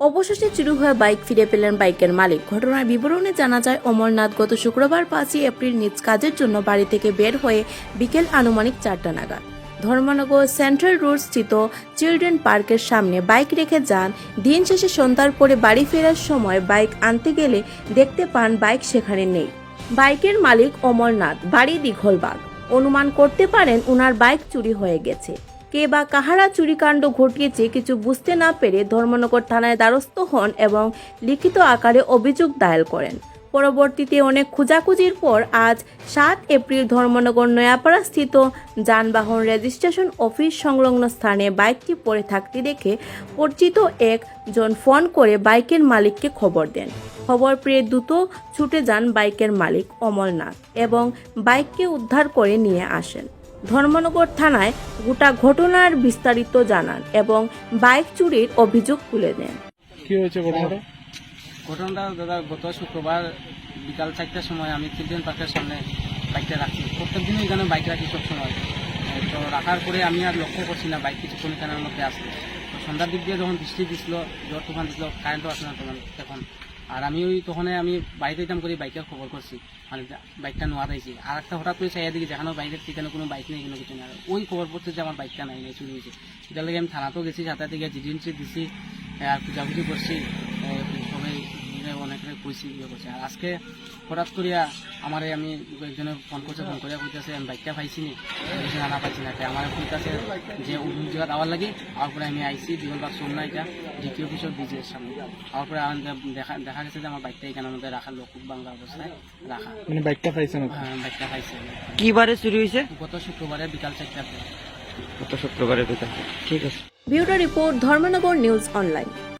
অবশেষে চুরি হয়ে বাইক ফিরে পেলেন বাইকের মালিক। ঘটনার বিবরণে জানা যায়, অমরনাথ গত শুক্রবার 5ই এপ্রিল নিজ কাজের জন্য বাড়ি থেকে বের হয়ে বিকেল আনুমানিক 4টা নাগাদ ধর্মনগর সেন্ট্রাল রোড স্থিত চিলড্রেন পার্কের সামনে বাইক রেখে যান। দিন শেষে সন্ধ্যার পরে বাড়ি ফেরার সময় বাইক আনতে গেলে দেখতে পান বাইক সেখানে নেই। বাইকের মালিক অমরনাথ, বাড়ি দীঘলবাগ। অনুমান করতে পারেন ওনার বাইক চুরি হয়ে গেছে। কে বা কাহারা চুরিকাণ্ড ঘটিয়েছে কিছু বুঝতে না পেরে ধর্মনগর থানায় দ্বারস্থ হন এবং লিখিত আকারে অভিযোগ দায়ের করেন। পরবর্তীতে অনেক খোঁজাখুঁজির পর আজ 7 এপ্রিল ধর্মনগর নয়াপাড়া স্থিত যানবাহন রেজিস্ট্রেশন অফিস সংলগ্ন স্থানে বাইকটি পড়ে থাকতে দেখে পরিচিত একজন ফোন করে বাইকের মালিককে খবর দেন। খবর পেয়ে দ্রুত ছুটে যান বাইকের মালিক অমরনাথ এবং বাইককে উদ্ধার করে নিয়ে আসেন। ধর্মনগর থানায় গোটা ঘটনার বিস্তারিত জানান এবং বাইক চুরির অভিযোগ তুলে দেন। কি হয়েছে ঘটনাটা দাদা গত শুক্রবার বিকাল 4টার সময় আমি চিলড্রেন পার্কের সামনে বাইকটা রাখি। প্রত্যেক দিনই এখানে বাইক রাখি সবসময়। তো রাখার পরে আমি আর লক্ষ্য করছি না বাইক কিছুক্ষণ এখানের মধ্যে আসলো। তো সন্ধ্যার দিক দিয়ে যখন বৃষ্টি দিছিল, ঝড় তুফান দিছিল, কারেন্টও আসে না তখন। আর আমি বাড়িতে যেতাম করে বাইকের খবর করছি, মানে বাইকটা নোয়া দিয়েছি। আর একটা হঠাৎ করে চাইয়া দিকে যেখানে বাইকের ঠিকানা কোনো বাইক নেই, কোনো কিছু নেই। ওই খবর পড়তে যে আমার বাইকটা নাই চুরি হয়েছে। সেটার লাগে আমি থানাতেও গেছি, সাথে থেকে জিডিএনসি দিছি, আর পূজাপুজি করছি, সবাই অনেক কইছি ইয়ে করছে। আর আজকে হঠাৎ করিয়া আমার আমি একজনে ফোন করিয়া কইতেছে আমি বাইকটা পাইছি নি, না পাইছি না। আমার কইতেছে যে অন্য জায়গা আওয়ার লাগে। আর পরে আমি আইসি দীঘলবাগ সোমনা এটা ডিটি অফিসের ব্রিজের সামনে। আর পরে দেখা গেছে যে আমার বাইকটা এখানের মধ্যে রাখা, লোকুক বাংলা অবস্থায় রাখা। মানে বাইকটা পাইছে না? হ্যাঁ, বাইকটা পাইছে। কি বারে চুরি হয়েছে? গত শুক্রবারে বিকাল 4টাতে। গত শুক্রবারে বিকাল। ঠিক আছে। Bureau report, Dharmanagar news online.